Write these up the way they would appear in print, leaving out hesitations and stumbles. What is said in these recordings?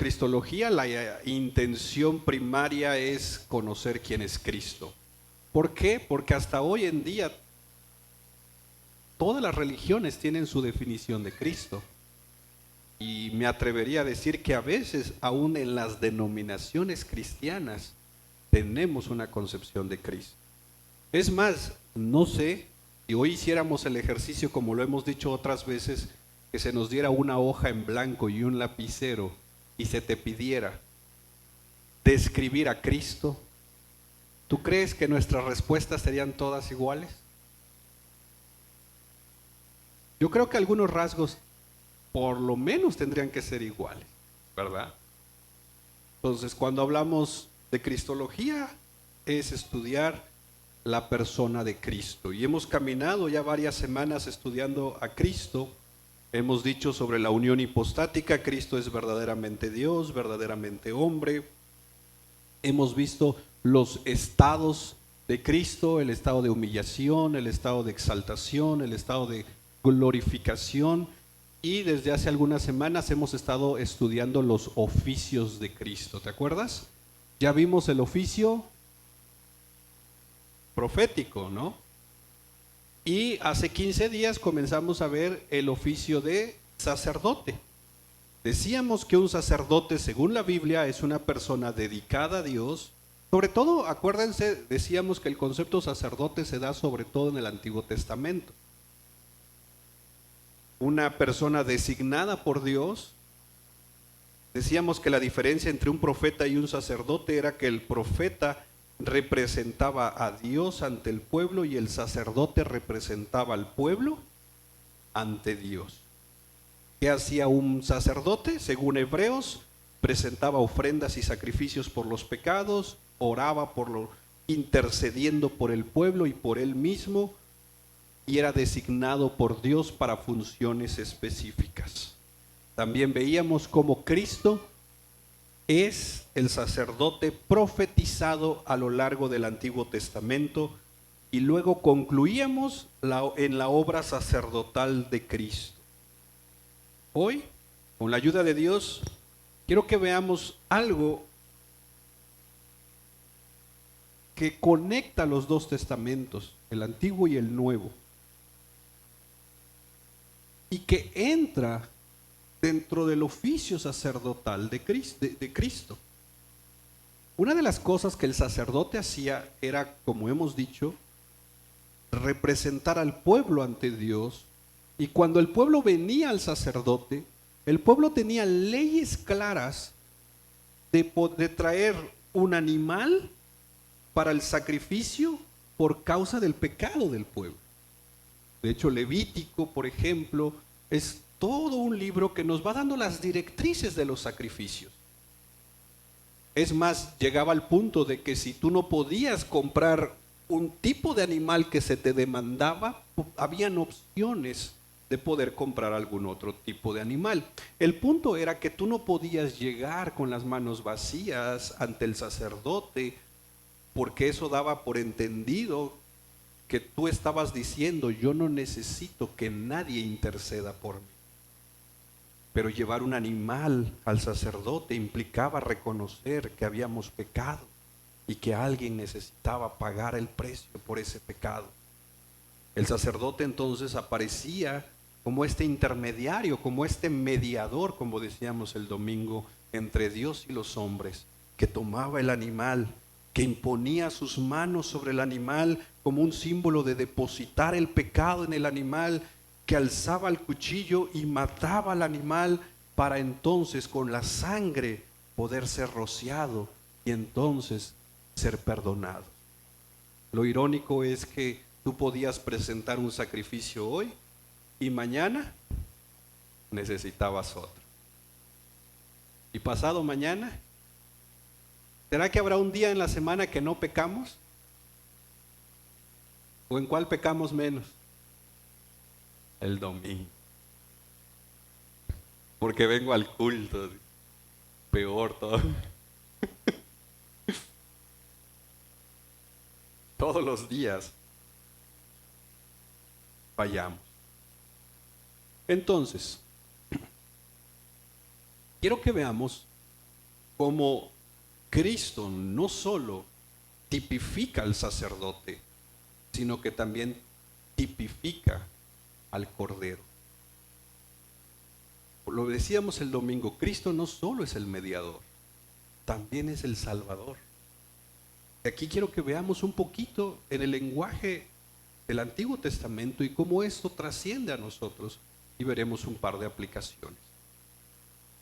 cristología, la intención primaria es conocer quién es Cristo. ¿Por qué? Porque hasta hoy en día todas las religiones tienen su definición de Cristo. Y me atrevería a decir que a veces, aún en las denominaciones cristianas, tenemos una concepción de Cristo. Es más, no sé, si hoy hiciéramos el ejercicio como lo hemos dicho otras veces, que se nos diera una hoja en blanco y un lapicero y se te pidiera describir a Cristo, ¿tú crees que nuestras respuestas serían todas iguales? Yo creo que algunos rasgos por lo menos tendrían que ser iguales, ¿verdad? Entonces, cuando hablamos de cristología, es estudiar la persona de Cristo. Y hemos caminado ya varias semanas estudiando a Cristo. Hemos dicho sobre la unión hipostática, Cristo es verdaderamente Dios, verdaderamente hombre. Hemos visto los estados de Cristo, el estado de humillación, el estado de exaltación, el estado de glorificación. Y desde hace algunas semanas hemos estado estudiando los oficios de Cristo. ¿Te acuerdas? Ya vimos el oficio profético, ¿no? Y hace 15 días comenzamos a ver el oficio de sacerdote. Decíamos que un sacerdote, según la Biblia, es una persona dedicada a Dios. Sobre todo, acuérdense, decíamos que el concepto sacerdote se da sobre todo en el Antiguo Testamento. Una persona designada por Dios. Decíamos que la diferencia entre un profeta y un sacerdote era que el profeta representaba a Dios ante el pueblo y el sacerdote representaba al pueblo ante Dios. ¿Qué hacía un sacerdote? Según Hebreos, presentaba ofrendas y sacrificios por los pecados, oraba intercediendo por el pueblo y por él mismo, y era designado por Dios para funciones específicas. También veíamos cómo Cristo es el sacerdote profetizado a lo largo del Antiguo Testamento, y luego concluíamos en la obra sacerdotal de Cristo. Hoy, con la ayuda de Dios, quiero que veamos algo que conecta los dos testamentos, el Antiguo y el Nuevo, y que entra dentro del oficio sacerdotal de Cristo. Una de las cosas que el sacerdote hacía era, como hemos dicho, representar al pueblo ante Dios, y cuando el pueblo venía al sacerdote, el pueblo tenía leyes claras de traer un animal para el sacrificio por causa del pecado del pueblo. De hecho, Levítico, por ejemplo, es todo un libro que nos va dando las directrices de los sacrificios. Es más, llegaba al punto de que si tú no podías comprar un tipo de animal que se te demandaba, habían opciones de poder comprar algún otro tipo de animal. El punto era que tú no podías llegar con las manos vacías ante el sacerdote, porque eso daba por entendido que tú estabas diciendo: yo no necesito que nadie interceda por mí. Pero llevar un animal al sacerdote implicaba reconocer que habíamos pecado y que alguien necesitaba pagar el precio por ese pecado. El sacerdote entonces aparecía como este intermediario, como este mediador, como decíamos el domingo, entre Dios y los hombres, que tomaba el animal, que imponía sus manos sobre el animal como un símbolo de depositar el pecado en el animal, que alzaba el cuchillo y mataba al animal para entonces con la sangre poder ser rociado y entonces ser perdonado. Lo irónico es que tú podías presentar un sacrificio hoy y mañana necesitabas otro. Y pasado mañana, ¿será que habrá un día en la semana que no pecamos? ¿O en cuál pecamos menos? El domingo. Porque vengo al culto. Peor todo. Todos los días fallamos. Entonces, quiero que veamos como Cristo no solo tipifica al sacerdote, sino que también tipifica al Cordero. Lo decíamos el domingo, Cristo no solo es el mediador, también es el Salvador. Aquí quiero que veamos un poquito en el lenguaje del Antiguo Testamento y cómo esto trasciende a nosotros, y veremos un par de aplicaciones.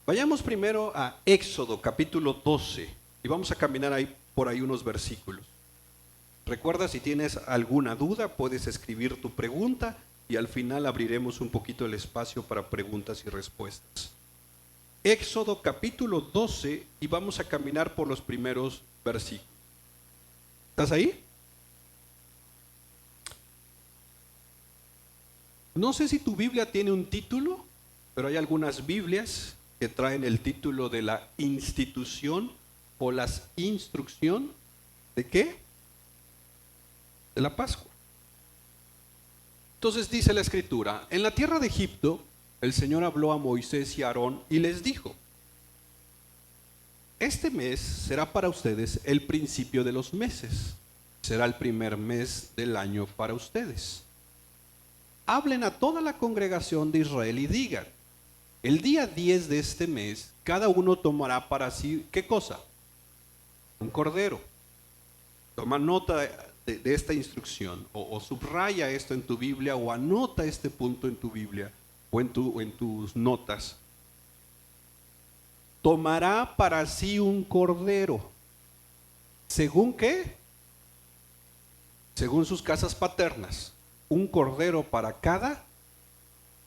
Vayamos primero a Éxodo capítulo 12 y vamos a caminar ahí por ahí unos versículos. Recuerda, si tienes alguna duda puedes escribir tu pregunta y al final abriremos un poquito el espacio para preguntas y respuestas. Éxodo capítulo 12 y vamos a caminar por los primeros versículos. ¿Estás ahí? No sé si tu Biblia tiene un título, pero hay algunas Biblias que traen el título de la institución o la instrucción ¿de qué? De la Pascua. Entonces dice la Escritura, en la tierra de Egipto el Señor habló a Moisés y a Aarón y les dijo: este mes será para ustedes el principio de los meses, será el primer mes del año para ustedes. Hablen a toda la congregación de Israel y digan: el día 10 de este mes, cada uno tomará para sí, ¿qué cosa? Un cordero. Toma nota de esta instrucción, o subraya esto en tu Biblia, o anota este punto en tu Biblia, o en tus notas. Tomará para sí un cordero. ¿Según qué? Según sus casas paternas. Un cordero para cada.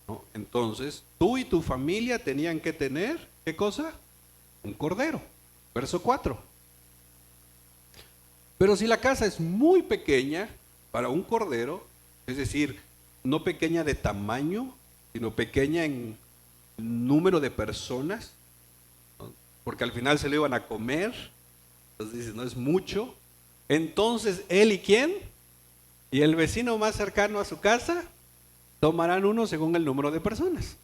¿No? Entonces, tú y tu familia tenían que tener, ¿qué cosa? Un cordero. Verso 4. Pero si la casa es muy pequeña para un cordero, es decir, no pequeña de tamaño, sino pequeña en número de personas, ¿no? Porque al final se lo iban a comer, entonces dice, no es mucho. Entonces, él y quién, y el vecino más cercano a su casa, tomarán uno según el número de personas.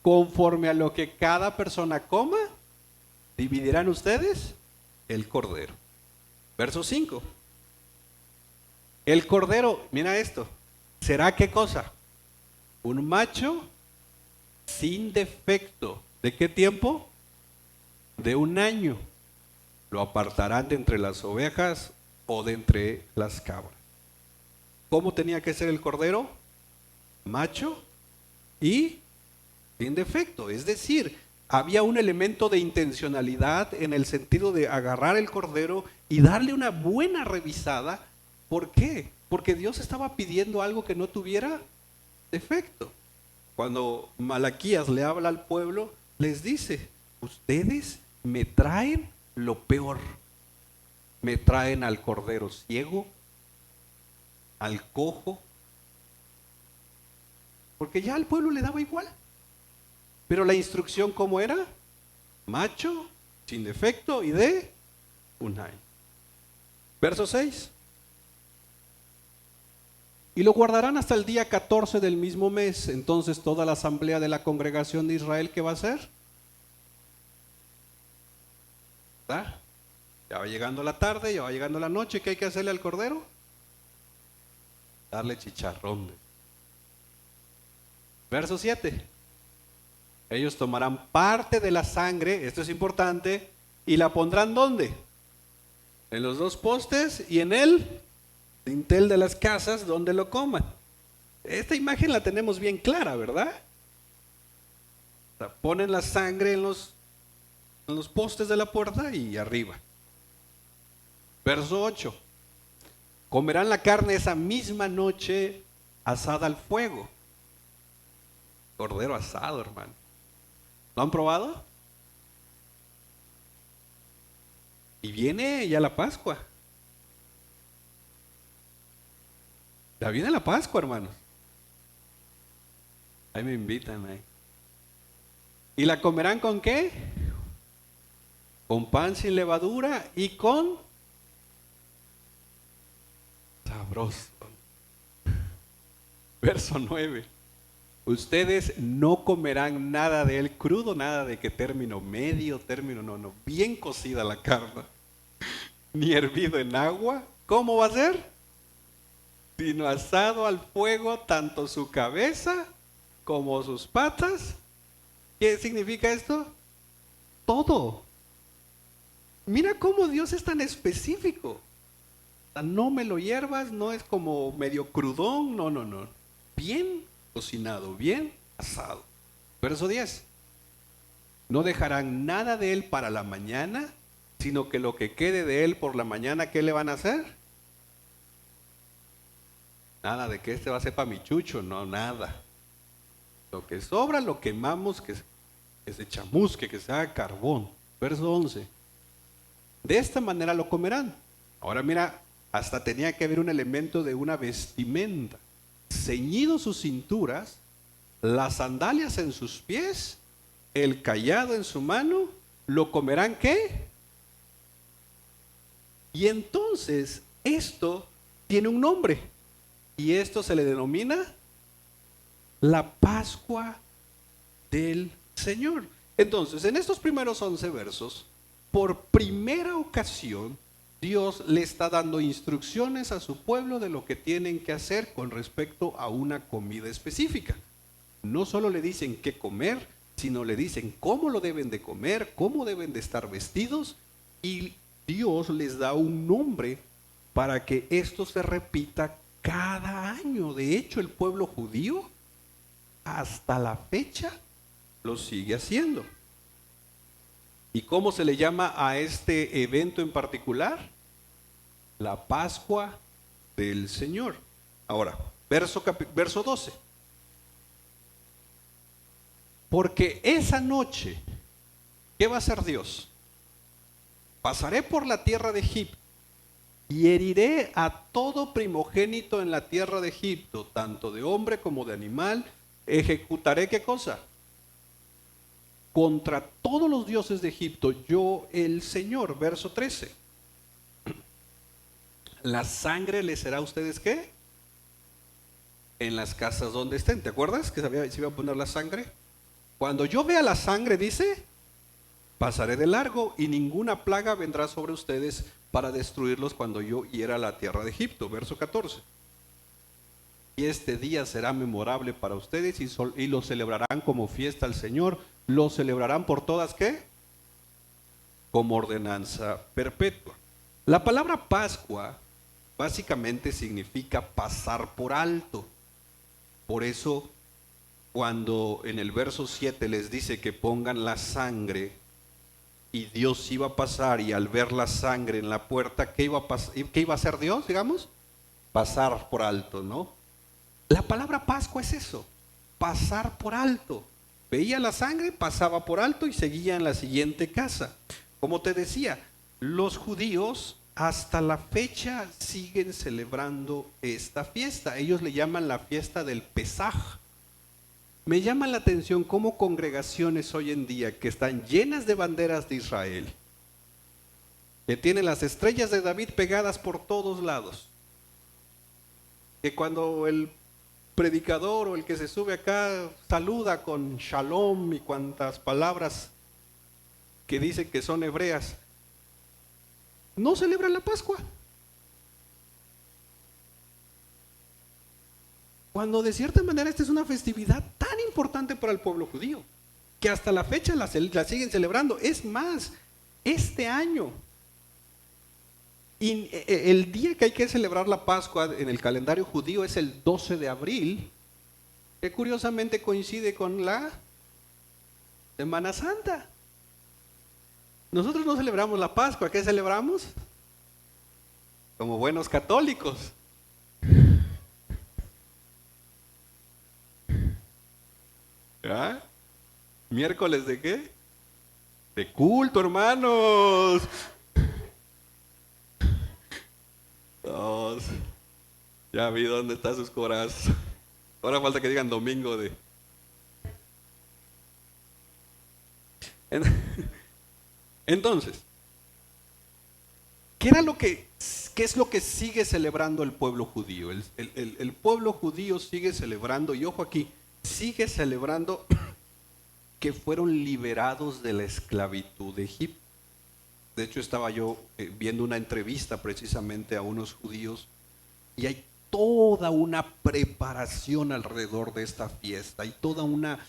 Conforme a lo que cada persona coma, dividirán ustedes el cordero. Verso 5. El cordero, mira esto, ¿será qué cosa? Un macho sin defecto. ¿De qué tiempo? De 1 año. Lo apartarán de entre las ovejas o de entre las cabras. ¿Cómo tenía que ser el cordero? Macho y sin defecto. Es decir, había un elemento de intencionalidad en el sentido de agarrar el cordero y darle una buena revisada. ¿Por qué? Porque Dios estaba pidiendo algo que no tuviera defecto. Cuando Malaquías le habla al pueblo, les dice: ustedes me traen lo peor. Me traen al cordero ciego, al cojo, porque ya al pueblo le daba igual. Pero la instrucción, ¿cómo era? Macho, sin defecto y de 1 año. Verso 6. Y lo guardarán hasta el día 14 del mismo mes. Entonces toda la asamblea de la congregación de Israel, ¿qué va a hacer? ¿Verdad? Ya va llegando la tarde, ya va llegando la noche. ¿Qué hay que hacerle al cordero? Darle chicharrón. Verso 7. Ellos tomarán parte de la sangre, esto es importante, y la pondrán ¿dónde? En los 2 postes y en el dintel de las casas donde lo coman. Esta imagen la tenemos bien clara, ¿verdad? O sea, ponen la sangre en los postes de la puerta y arriba. Verso 8. Comerán la carne esa misma noche asada al fuego. Cordero asado, hermano. ¿Lo han probado? Y viene ya la Pascua. Ya viene la Pascua, hermanos. Ahí me invitan ahí. ¿Y la comerán con qué? Con pan sin levadura y con sabroso. Verso 9. Ustedes no comerán nada de él crudo, nada de que término medio, término no, bien cocida la carne, ni hervido en agua. ¿Cómo va a ser? Sino asado al fuego, tanto su cabeza como sus patas. ¿Qué significa esto? Todo. Mira cómo Dios es tan específico. O sea, no me lo hiervas, no es como medio crudón, no. Bien cocinado, bien asado. Verso 10. No dejarán nada de él para la mañana, sino que lo que quede de él por la mañana, ¿qué le van a hacer? Nada de que este va a ser para mi chucho, no, nada. Lo que sobra lo quemamos, que se chamusque, que se haga carbón. Verso 11. De esta manera lo comerán. Ahora mira, hasta tenía que haber un elemento de una vestimenta. Ceñido sus cinturas, las sandalias en sus pies, el cayado en su mano, ¿lo comerán qué? Y entonces esto tiene un nombre. Y esto se le denomina la Pascua del Señor. Entonces, en estos primeros 11 versos, por primera ocasión, Dios le está dando instrucciones a su pueblo de lo que tienen que hacer con respecto a una comida específica. No solo le dicen qué comer, sino le dicen cómo lo deben de comer, cómo deben de estar vestidos, y Dios les da un nombre para que esto se repita cada año. De hecho, el pueblo judío hasta la fecha lo sigue haciendo. ¿Y cómo se le llama a este evento en particular? La Pascua del Señor. Ahora, verso 12. Porque esa noche, ¿qué va a hacer Dios? Pasaré por la tierra de Egipto y heriré a todo primogénito en la tierra de Egipto, tanto de hombre como de animal. Ejecutaré ¿qué cosa? Contra todos los dioses de Egipto, yo el Señor. Verso 13. La sangre les será a ustedes ¿qué? En las casas donde estén. ¿Te acuerdas que se iba a poner la sangre? Cuando yo vea la sangre, dice, pasaré de largo y ninguna plaga vendrá sobre ustedes para destruirlos cuando yo hiera la tierra de Egipto. Verso 14. Y este día será memorable para ustedes y lo celebrarán como fiesta al Señor. Lo celebrarán por todas ¿qué? Como ordenanza perpetua. La palabra Pascua básicamente significa pasar por alto. Por eso cuando en el verso 7 les dice que pongan la sangre y Dios iba a pasar, y al ver la sangre en la puerta, ¿qué iba a hacer Dios, digamos? Pasar por alto, ¿no? La palabra Pascua es eso, pasar por alto. Veía la sangre, pasaba por alto y seguía en la siguiente casa. Como te decía, los judíos hasta la fecha siguen celebrando esta fiesta. Ellos le llaman la fiesta del Pesaj. Me llama la atención cómo congregaciones hoy en día que están llenas de banderas de Israel, que tienen las estrellas de David pegadas por todos lados, que cuando el predicador o el que se sube acá saluda con shalom y cuantas palabras que dicen que son hebreas, no celebran la Pascua. Cuando de cierta manera esta es una festividad tan importante para el pueblo judío, que hasta la fecha la siguen celebrando. Es más, este año, el día que hay que celebrar la Pascua en el calendario judío es el 12 de abril, que curiosamente coincide con la Semana Santa. Nosotros no celebramos la Pascua, ¿qué celebramos? Como buenos católicos. ¿Ah? ¿Miércoles de qué? De culto, hermanos. Dios, ya vi dónde están sus corazas. Ahora falta que digan domingo de... Entonces, ¿qué es lo que sigue celebrando el pueblo judío? El pueblo judío sigue celebrando, y ojo aquí, sigue celebrando que fueron liberados de la esclavitud de Egipto. De hecho, estaba yo viendo una entrevista precisamente a unos judíos y hay toda una preparación alrededor de esta fiesta, hay toda una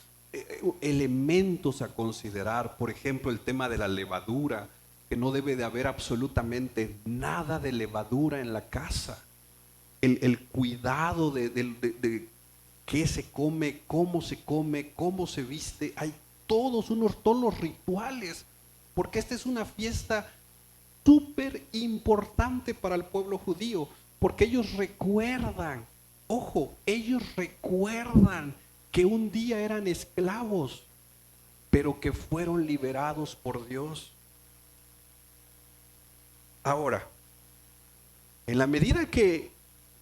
elementos a considerar, por ejemplo, el tema de la levadura, que no debe de haber absolutamente nada de levadura en la casa, el cuidado de qué se come, cómo se viste, hay todos los rituales, porque esta es una fiesta súper importante para el pueblo judío, porque ellos recuerdan, ojo, ellos recuerdan que un día eran esclavos, pero que fueron liberados por Dios. Ahora, en la medida que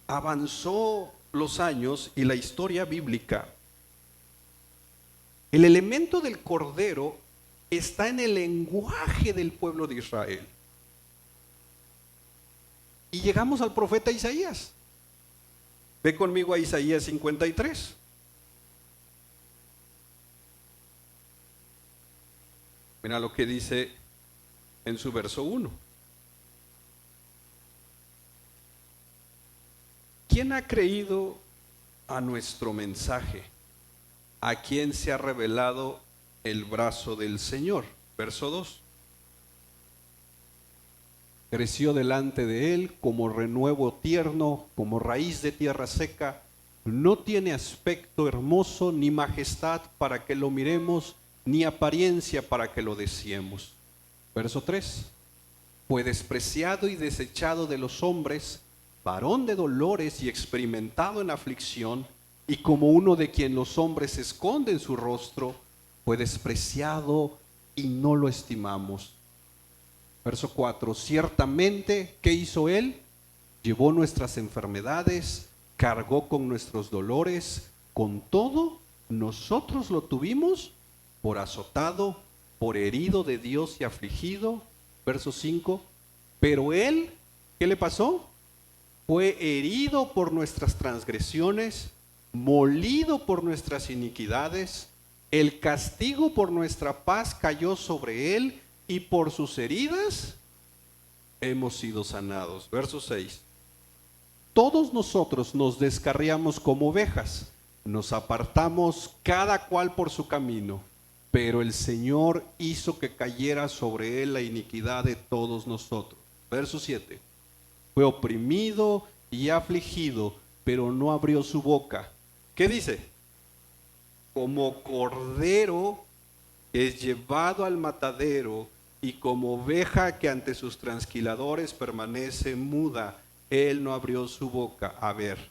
avanzó los años y la historia bíblica, el elemento del cordero está en el lenguaje del pueblo de Israel. Y llegamos al profeta Isaías. Ve conmigo a Isaías 53. Mira lo que dice en su verso 1. ¿Quién ha creído a nuestro mensaje? ¿A quién se ha revelado el brazo del Señor? Verso 2. Creció delante de él como renuevo tierno, como raíz de tierra seca. No tiene aspecto hermoso ni majestad para que lo miremos, ni apariencia para que lo deseemos. Verso 3. Fue despreciado y desechado de los hombres, varón de dolores y experimentado en aflicción, y como uno de quien los hombres esconden su rostro, fue despreciado y no lo estimamos. Verso 4, ciertamente, ¿qué hizo él? Llevó nuestras enfermedades, cargó con nuestros dolores, con todo, nosotros lo tuvimos por azotado, por herido de Dios y afligido. Verso 5, pero él, ¿qué le pasó? Fue herido por nuestras transgresiones, molido por nuestras iniquidades, el castigo por nuestra paz cayó sobre él, y por sus heridas hemos sido sanados. Verso 6. Todos nosotros nos descarriamos como ovejas, nos apartamos cada cual por su camino, pero el Señor hizo que cayera sobre él la iniquidad de todos nosotros. Verso 7. Fue oprimido y afligido, pero no abrió su boca. ¿Qué dice? Como cordero es llevado al matadero, y como oveja que ante sus trasquiladores permanece muda, él no abrió su boca. A ver,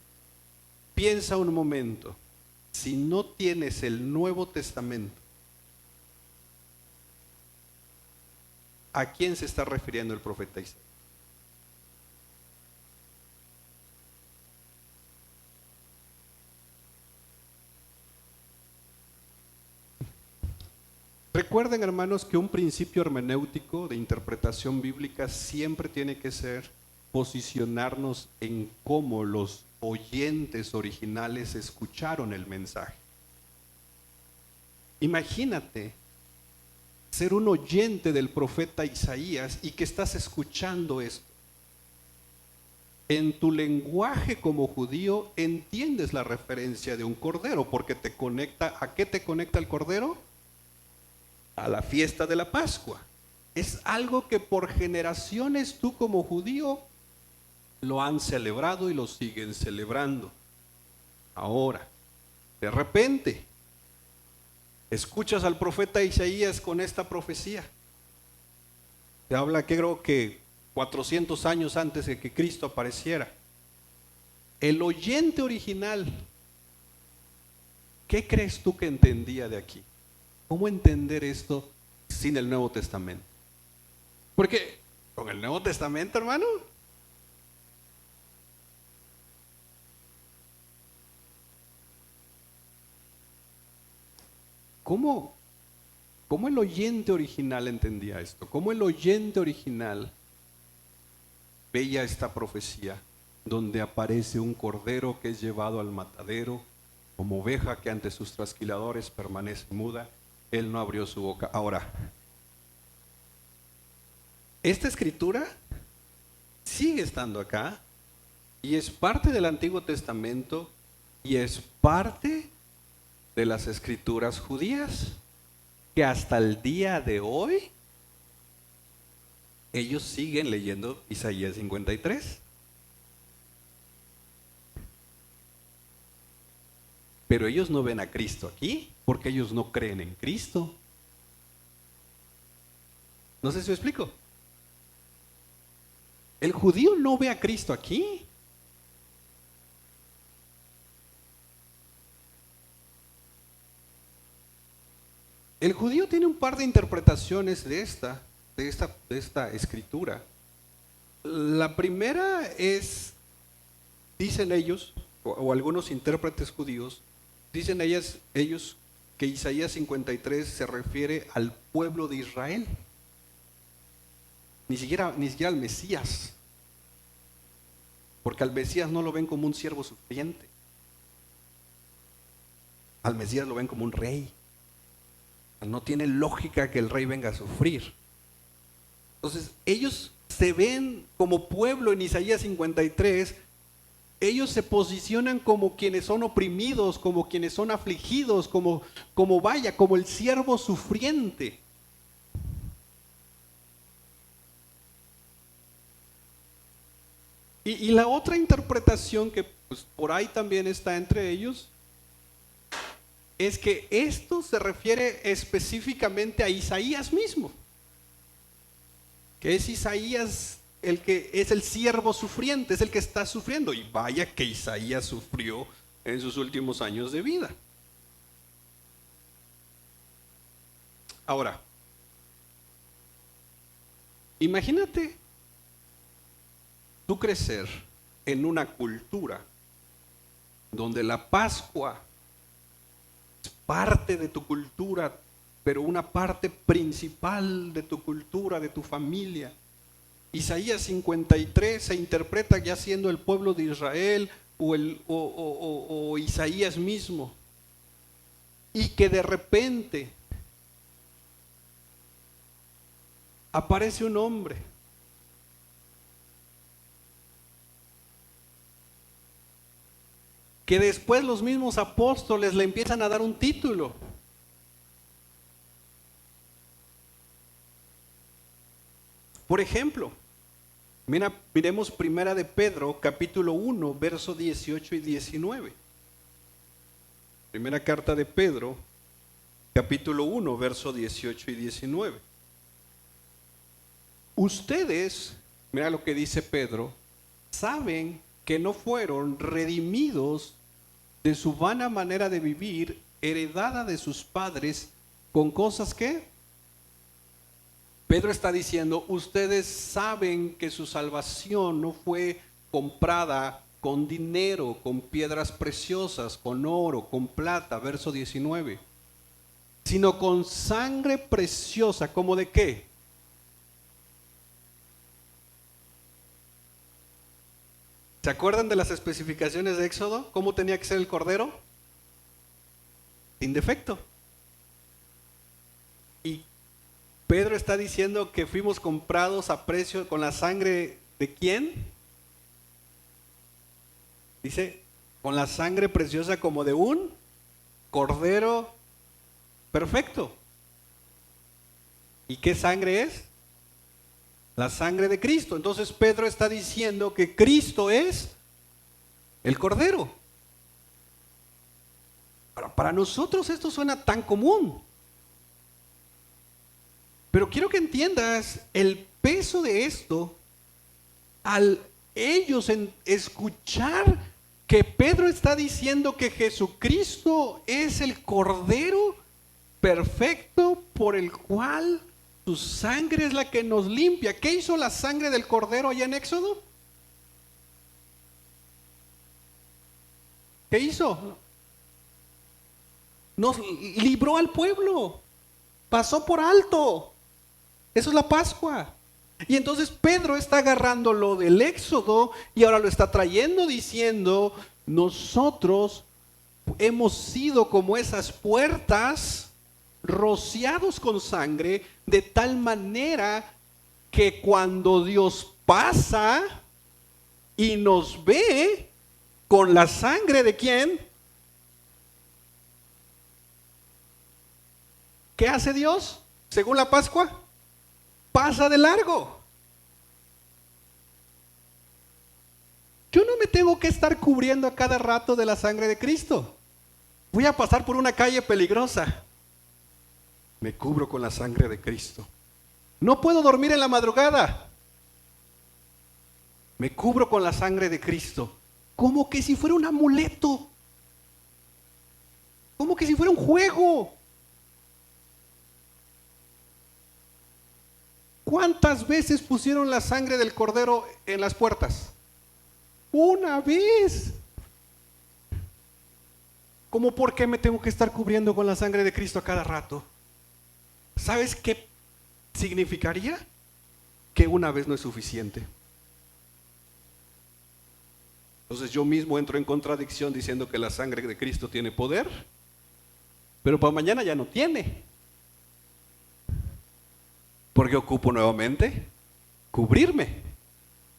piensa un momento, si no tienes el Nuevo Testamento, ¿a quién se está refiriendo el profeta Isaías? Recuerden, hermanos, que un principio hermenéutico de interpretación bíblica siempre tiene que ser posicionarnos en cómo los oyentes originales escucharon el mensaje. Imagínate ser un oyente del profeta Isaías y que estás escuchando esto. En tu lenguaje como judío entiendes la referencia de un cordero, porque te conecta, ¿a qué te conecta el cordero? A la fiesta de la Pascua. Es algo que por generaciones tú como judío lo han celebrado y lo siguen celebrando. Ahora, de repente, escuchas al profeta Isaías con esta profecía. Te habla, creo que 400 años antes de que Cristo apareciera. El oyente original, ¿qué crees tú que entendía de aquí? ¿Cómo entender esto sin el Nuevo Testamento? Porque con el Nuevo Testamento, hermano, ¿cómo el oyente original entendía esto? ¿Cómo el oyente original veía esta profecía donde aparece un cordero que es llevado al matadero Como oveja que ante sus trasquiladores permanece muda, él no abrió su boca. Ahora, esta escritura sigue estando acá y es parte del Antiguo Testamento y es parte de las escrituras judías que hasta el día de hoy ellos siguen leyendo Isaías 53. Pero ellos no ven a Cristo aquí porque ellos no creen en Cristo. No sé si me explico. El judío no ve a Cristo aquí. El judío tiene un par de interpretaciones de esta escritura. La primera es, dicen ellos, o algunos intérpretes judíos, dicen ellos que Isaías 53 se refiere al pueblo de Israel. Ni siquiera al Mesías. Porque al Mesías no lo ven como un siervo sufriente. Al Mesías lo ven como un rey. No tiene lógica que el rey venga a sufrir. Entonces, ellos se ven como pueblo en Isaías 53. Ellos se posicionan como quienes son oprimidos, como quienes son afligidos, como el siervo sufriente. Y la otra interpretación que pues, por ahí también está entre ellos es que esto se refiere específicamente a Isaías mismo, que es Isaías el que es el siervo sufriente, es el que está sufriendo. Y vaya que Isaías sufrió en sus últimos años de vida. Ahora, imagínate tú crecer en una cultura donde la Pascua es parte de tu cultura, pero una parte principal de tu cultura, de tu familia. Isaías 53 se interpreta ya siendo el pueblo de Israel o Isaías mismo. Y que de repente aparece un hombre que después los mismos apóstoles le empiezan a dar un título. Por ejemplo, miremos primera de Pedro, capítulo 1, verso 18 y 19. Primera carta de Pedro, capítulo 1, verso 18 y 19. Ustedes, mira lo que dice Pedro, saben que no fueron redimidos de su vana manera de vivir, heredada de sus padres, con cosas que Pedro está diciendo, ustedes saben que su salvación no fue comprada con dinero, con piedras preciosas, con oro, con plata, verso 19, sino con sangre preciosa. ¿Cómo de qué? ¿Se acuerdan de las especificaciones de Éxodo? ¿Cómo tenía que ser el cordero? Sin defecto. Y Pedro está diciendo que fuimos comprados a precio con la sangre ¿de quién? Dice, con la sangre preciosa como de un cordero perfecto. ¿Y qué sangre es? La sangre de Cristo. Entonces Pedro está diciendo que Cristo es el Cordero. Para nosotros esto suena tan común. Pero quiero que entiendas el peso de esto al ellos escuchar que Pedro está diciendo que Jesucristo es el Cordero perfecto por el cual su sangre es la que nos limpia. ¿Qué hizo la sangre del Cordero allá en Éxodo? ¿Qué hizo? Nos libró al pueblo. Pasó por alto. Eso es la Pascua. Y entonces Pedro está agarrando lo del Éxodo y ahora lo está trayendo diciendo, nosotros hemos sido como esas puertas rociados con sangre, de tal manera que cuando Dios pasa y nos ve con la sangre de ¿quién? ¿Qué hace Dios? Según la Pascua, pasa de largo. Yo no me tengo que estar cubriendo a cada rato de la sangre de Cristo. Voy a pasar por una calle peligrosa. Me cubro con la sangre de Cristo. No puedo dormir en la madrugada. Me cubro con la sangre de Cristo. Como que si fuera un amuleto. Como que si fuera un juego. ¿Cuántas veces pusieron la sangre del cordero en las puertas? Una vez. ¿Cómo por qué me tengo que estar cubriendo con la sangre de Cristo a cada rato? ¿Sabes qué significaría? Que una vez no es suficiente. Entonces yo mismo entro en contradicción diciendo que la sangre de Cristo tiene poder, pero para mañana ya no tiene. Porque ocupo nuevamente cubrirme.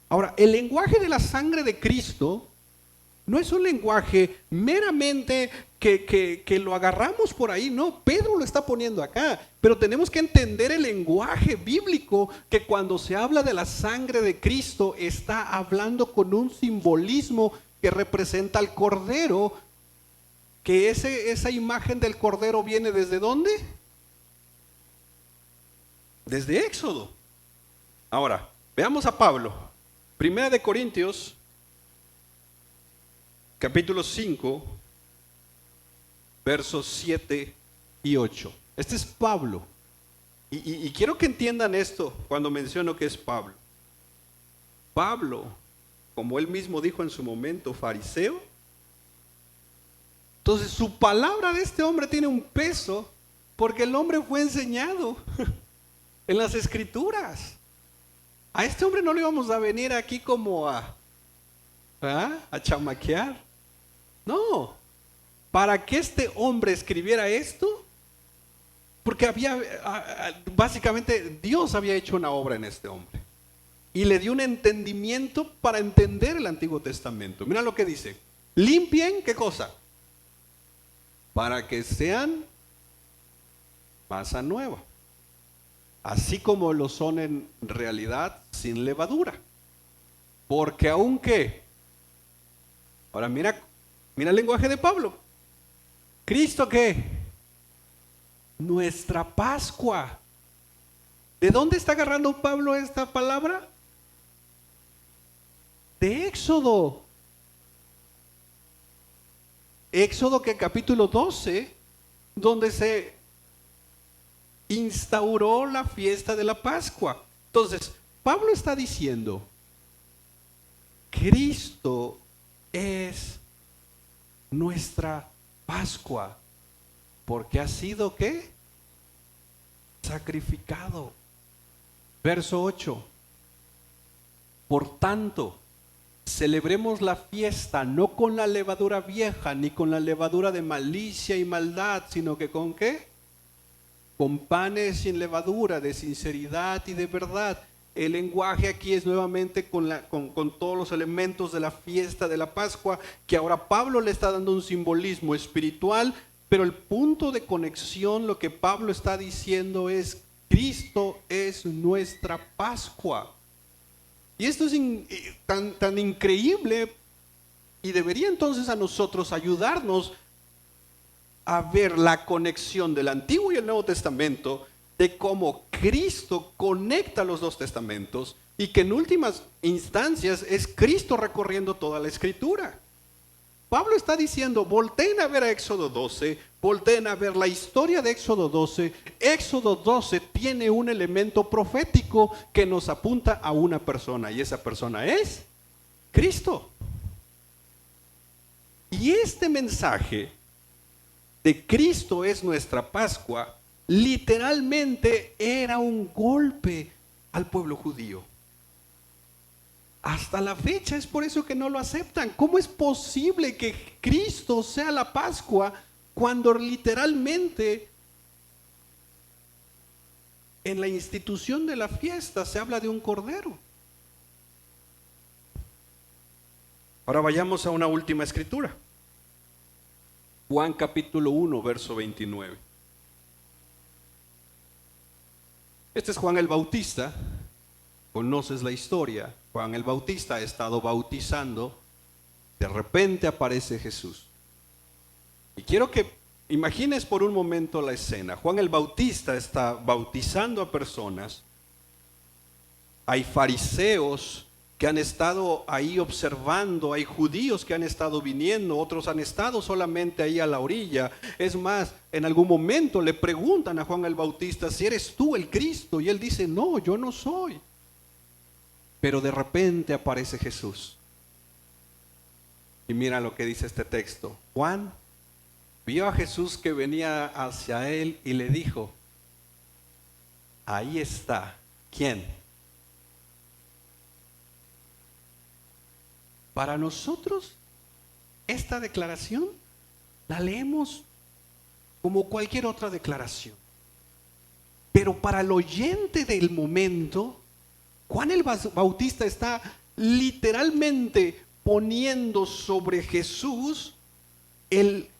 Ahora, el lenguaje de la sangre de Cristo no es un lenguaje meramente que lo agarramos por ahí, no, Pedro lo está poniendo acá, pero tenemos que entender el lenguaje bíblico, que cuando se habla de la sangre de Cristo está hablando con un simbolismo que representa al cordero, que esa imagen del cordero viene ¿desde dónde? Desde Éxodo. Ahora, veamos a Pablo. Primera de Corintios, capítulo 5, versos 7 y 8. Este es Pablo. Y quiero que entiendan esto cuando menciono que es Pablo. Pablo, como él mismo dijo en su momento, fariseo. Entonces su palabra de este hombre tiene un peso porque el hombre fue enseñado en las escrituras. A este hombre no le íbamos a venir aquí como a chamaquear. No. Para que este hombre escribiera esto, porque básicamente Dios había hecho una obra en este hombre y le dio un entendimiento para entender el Antiguo Testamento. Mira lo que dice: limpien, ¿qué cosa? Para que sean masa nueva, así como lo son en realidad, sin levadura. Porque aunque, ahora mira el lenguaje de Pablo. ¿Cristo qué? Nuestra Pascua. ¿De dónde está agarrando Pablo esta palabra? De Éxodo. Éxodo, que capítulo 12, donde se instauró la fiesta de la Pascua. Entonces, Pablo está diciendo, Cristo es nuestra Pascua, porque ha sido ¿qué? Sacrificado. Verso 8. Por tanto, celebremos la fiesta no con la levadura vieja, ni con la levadura de malicia y maldad, sino que ¿con qué? Con panes sin levadura, de sinceridad y de verdad. El lenguaje aquí es nuevamente con todos los elementos de la fiesta de la Pascua, que ahora Pablo le está dando un simbolismo espiritual, pero el punto de conexión, lo que Pablo está diciendo es: Cristo es nuestra Pascua. Y esto es tan increíble, y debería entonces a nosotros ayudarnos a ver la conexión del Antiguo y el Nuevo Testamento, de cómo Cristo conecta los dos testamentos, y que en últimas instancias es Cristo recorriendo toda la Escritura. Pablo está diciendo: volteen a ver a Éxodo 12, volteen a ver la historia de Éxodo 12. Éxodo 12 tiene un elemento profético que nos apunta a una persona, y esa persona es Cristo. Y este mensaje de Cristo es nuestra Pascua literalmente era un golpe al pueblo judío. hasta la fecha es por eso que no lo aceptan. ¿Cómo es posible que Cristo sea la Pascua cuando literalmente en la institución de la fiesta se habla de un cordero? Ahora vayamos a una última escritura. Juan capítulo 1, verso 29. Este es Juan el Bautista. Conoces la historia. Juan el Bautista ha estado bautizando. De repente aparece Jesús. Y quiero que imagines por un momento la escena. Juan el Bautista está bautizando a personas. Hay fariseos que han estado ahí observando, hay judíos que han estado viniendo, otros han estado solamente ahí a la orilla. Es más, en algún momento le preguntan a Juan el Bautista si eres tú el Cristo, y él dice, no, yo no soy. Pero de repente aparece Jesús. Y mira lo que dice este texto. Juan vio a Jesús que venía hacia él y le dijo, ahí está. ¿Quién? Para nosotros, esta declaración la leemos como cualquier otra declaración. Pero para el oyente del momento, Juan el Bautista está literalmente poniendo sobre Jesús el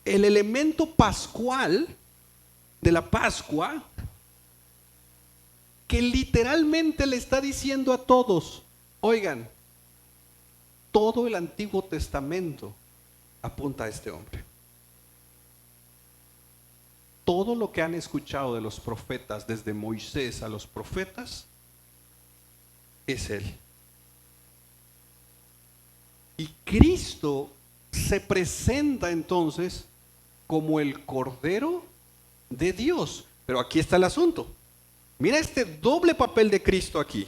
elemento pascual de la Pascua, que literalmente le está diciendo a todos, oigan, todo el Antiguo Testamento apunta a este hombre. Todo lo que han escuchado de los profetas, desde Moisés a los profetas, es él. Y Cristo se presenta entonces como el Cordero de Dios. Pero aquí está el asunto. Mira este doble papel de Cristo aquí.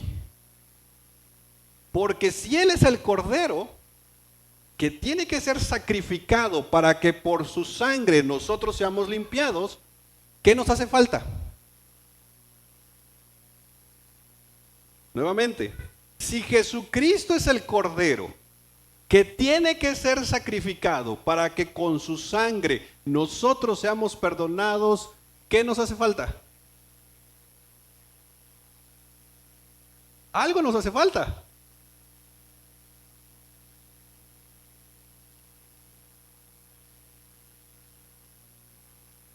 Porque si Él es el Cordero que tiene que ser sacrificado para que por su sangre nosotros seamos limpiados, ¿qué nos hace falta? Nuevamente, si Jesucristo es el Cordero que tiene que ser sacrificado para que con su sangre nosotros seamos perdonados, ¿qué nos hace falta? Algo nos hace falta.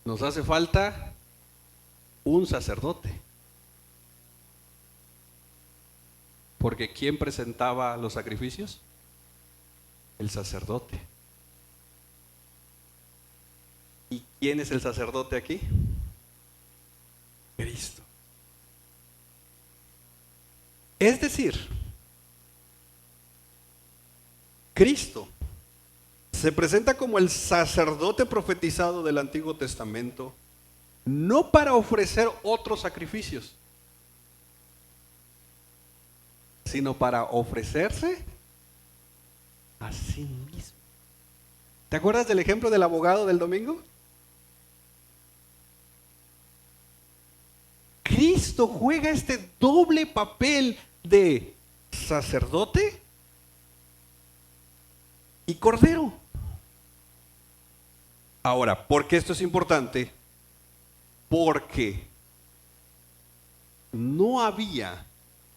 Nos hace falta un sacerdote. Porque ¿quién presentaba los sacrificios? El sacerdote. ¿Y quién es el sacerdote aquí? Cristo. Es decir, Cristo se presenta como el sacerdote profetizado del Antiguo Testamento, no para ofrecer otros sacrificios, sino para ofrecerse a sí mismo. ¿Te acuerdas del ejemplo del abogado del domingo? Cristo juega este doble papel de sacerdote y cordero. Ahora, ¿por qué esto es importante? Porque no había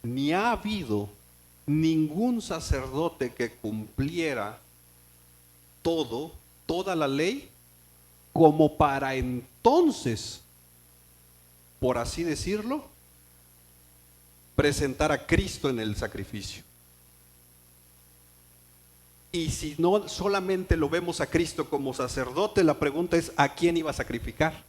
ni ha habido ningún sacerdote que cumpliera toda la ley, como para entonces, por así decirlo, presentar a Cristo en el sacrificio. Y si no solamente lo vemos a Cristo como sacerdote, la pregunta es, ¿a quién iba a sacrificar?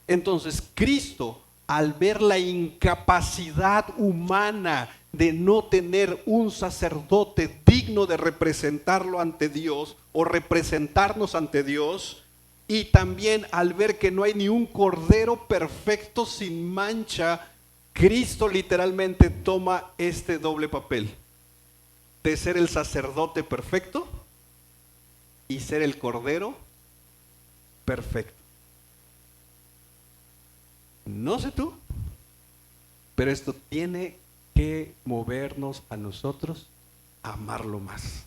Entonces Cristo, al ver la incapacidad humana de no tener un sacerdote digno de representarlo ante Dios o representarnos ante Dios, y también al ver que no hay ni un cordero perfecto sin mancha, Cristo literalmente toma este doble papel de ser el sacerdote perfecto y ser el cordero perfecto. No sé tú, pero esto tiene que que movernos a nosotros a amarlo más.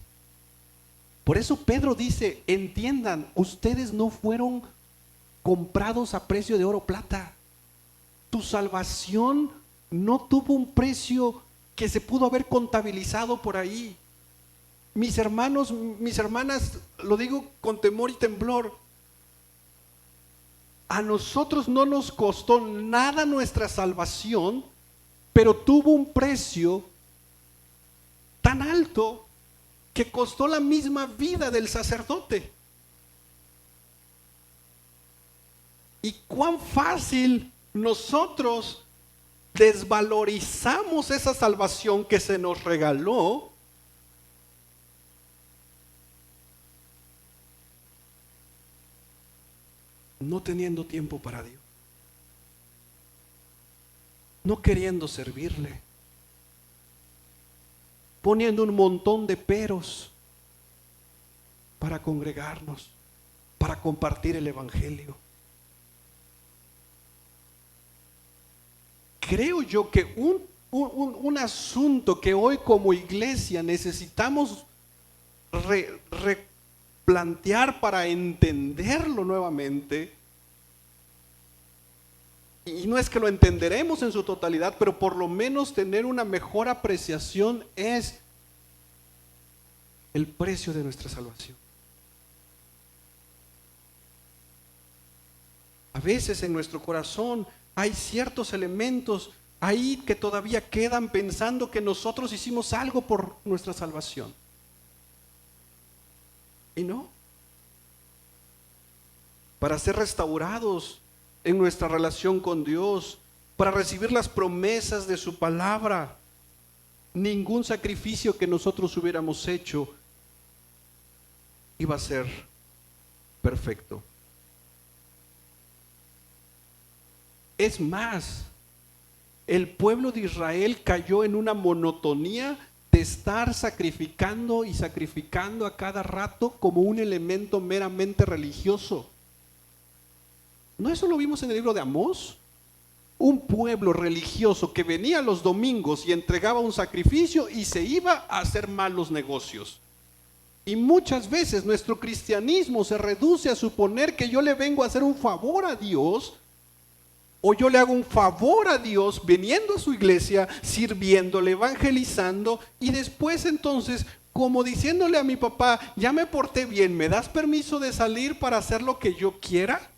Por eso Pedro dice, entiendan, ustedes no fueron comprados a precio de oro o plata. Tu salvación no tuvo un precio que se pudo haber contabilizado por ahí. Mis hermanos, mis hermanas, lo digo con temor y temblor, a nosotros no nos costó nada nuestra salvación, pero tuvo un precio tan alto que costó la misma vida del sacerdote. Y cuán fácil nosotros desvalorizamos esa salvación que se nos regaló no teniendo tiempo para Dios, no queriendo servirle, poniendo un montón de peros para congregarnos, para compartir el evangelio. Creo yo que un asunto que hoy como iglesia necesitamos replantear para entenderlo nuevamente, y no es que lo entenderemos en su totalidad, pero por lo menos tener una mejor apreciación, es el precio de nuestra salvación. A veces en nuestro corazón hay ciertos elementos ahí que todavía quedan pensando que nosotros hicimos algo por nuestra salvación. Y no. Para ser restaurados en nuestra relación con Dios, para recibir las promesas de su palabra, ningún sacrificio que nosotros hubiéramos hecho iba a ser perfecto. Es más, el pueblo de Israel cayó en una monotonía de estar sacrificando y sacrificando a cada rato como un elemento meramente religioso. ¿No eso lo vimos en el libro de Amós? Un pueblo religioso que venía los domingos y entregaba un sacrificio y se iba a hacer malos negocios. Y muchas veces nuestro cristianismo se reduce a suponer que yo le vengo a hacer un favor a Dios, o yo le hago un favor a Dios viniendo a su iglesia, sirviéndole, evangelizando, y después entonces, como diciéndole a mi papá, ya me porté bien, ¿me das permiso de salir para hacer lo que yo quiera?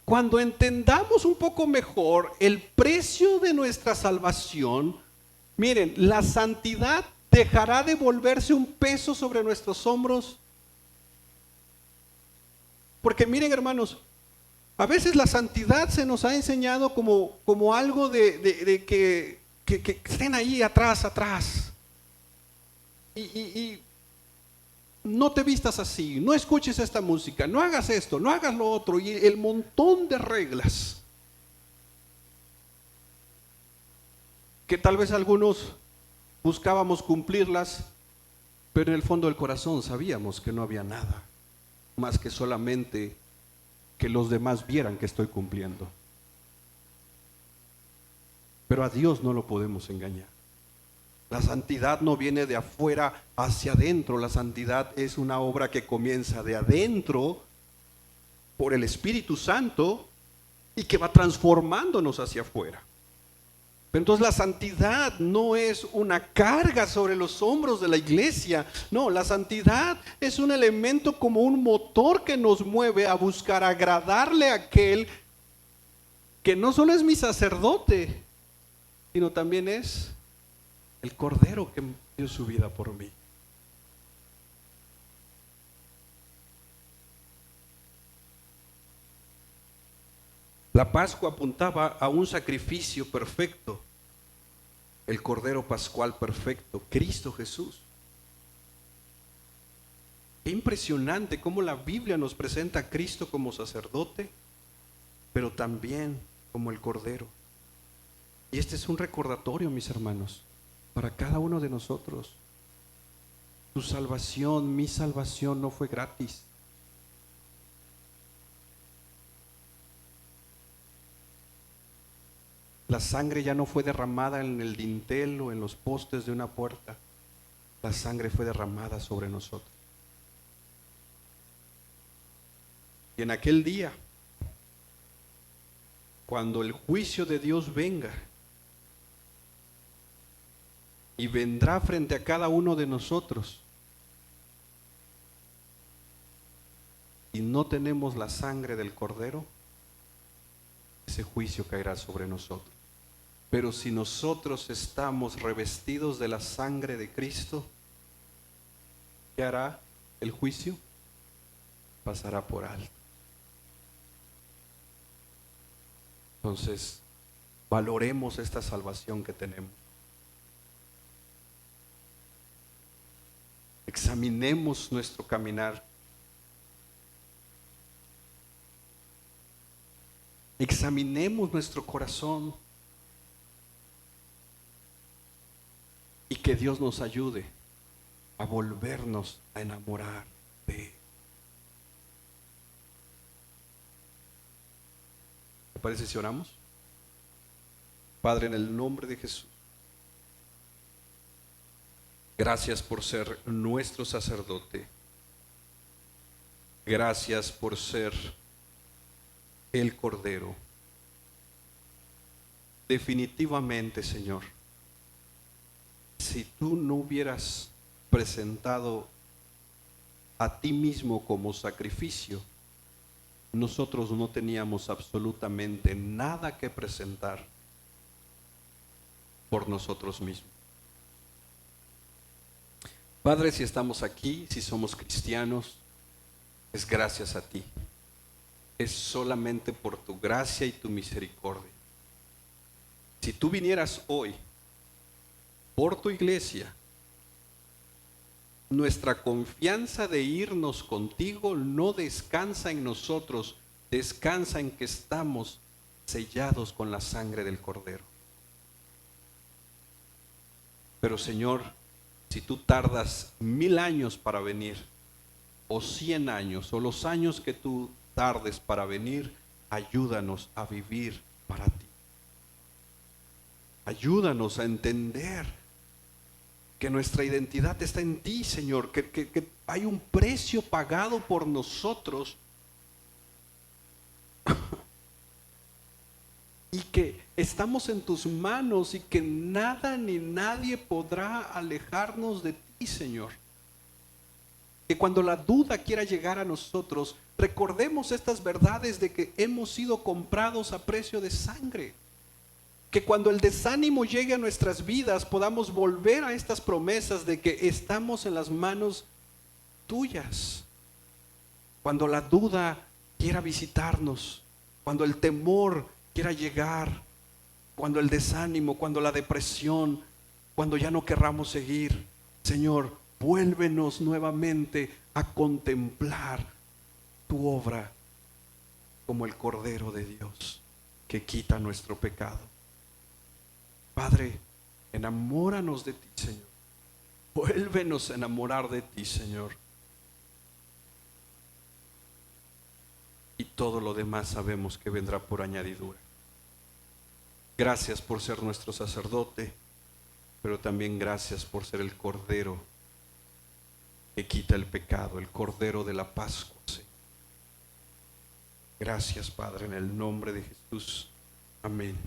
Cuando entendamos un poco mejor el precio de nuestra salvación, miren, la santidad dejará de volverse un peso sobre nuestros hombros. Porque miren, hermanos, a veces la santidad se nos ha enseñado como algo de que estén ahí atrás. Y no te vistas así, no escuches esta música, no hagas esto, no hagas lo otro, y el montón de reglas que tal vez algunos buscábamos cumplirlas, pero en el fondo del corazón sabíamos que no había nada más que solamente que los demás vieran que estoy cumpliendo. Pero a Dios no lo podemos engañar. La santidad no viene de afuera hacia adentro. La santidad es una obra que comienza de adentro por el Espíritu Santo y que va transformándonos hacia afuera. Pero entonces la santidad no es una carga sobre los hombros de la iglesia. No, la santidad es un elemento como un motor que nos mueve a buscar agradarle a aquel que no solo es mi sacerdote, sino también es el Cordero que dio su vida por mí. La Pascua apuntaba a un sacrificio perfecto, el Cordero Pascual perfecto, Cristo Jesús. Qué impresionante cómo la Biblia nos presenta a Cristo como sacerdote, pero también como el Cordero. Y este es un recordatorio, mis hermanos, para cada uno de nosotros. Tu salvación, mi salvación no fue gratis. La sangre ya no fue derramada en el dintel o en los postes de una puerta. La sangre fue derramada sobre nosotros. Y en aquel día, cuando el juicio de Dios venga, y vendrá frente a cada uno de nosotros, y no tenemos la sangre del Cordero, ese juicio caerá sobre nosotros. Pero si nosotros estamos revestidos de la sangre de Cristo, ¿qué hará el juicio? Pasará por alto. Entonces, valoremos esta salvación que tenemos. Examinemos nuestro caminar. Examinemos nuestro corazón. Y que Dios nos ayude a volvernos a enamorar de Él. ¿Te parece si oramos? Padre, en el nombre de Jesús, gracias por ser nuestro sacerdote. Gracias por ser el Cordero. Definitivamente, Señor, si tú no hubieras presentado a ti mismo como sacrificio, nosotros no teníamos absolutamente nada que presentar por nosotros mismos. Padre, si estamos aquí, si somos cristianos, es gracias a ti. Es solamente por tu gracia y tu misericordia. Si tú vinieras hoy por tu iglesia, nuestra confianza de irnos contigo no descansa en nosotros, descansa en que estamos sellados con la sangre del Cordero. Pero Señor, si tú tardas 1000 años para venir, o 100 años, o los años que tú tardes para venir, ayúdanos a vivir para ti. Ayúdanos a entender que nuestra identidad está en ti, Señor, que hay un precio pagado por nosotros y que estamos en tus manos y que nada ni nadie podrá alejarnos de ti, Señor. Que cuando la duda quiera llegar a nosotros, recordemos estas verdades de que hemos sido comprados a precio de sangre. Que cuando el desánimo llegue a nuestras vidas podamos volver a estas promesas de que estamos en las manos tuyas. Cuando la duda quiera visitarnos, cuando el temor quiera llegar, cuando el desánimo, cuando la depresión, cuando ya no querramos seguir, Señor, vuélvenos nuevamente a contemplar tu obra como el Cordero de Dios que quita nuestro pecado. Padre, enamóranos de ti, Señor. Vuélvenos a enamorar de ti, Señor. Y todo lo demás sabemos que vendrá por añadidura. Gracias por ser nuestro sacerdote, pero también gracias por ser el Cordero que quita el pecado, el Cordero de la Pascua, Señor. Gracias, Padre, en el nombre de Jesús. Amén.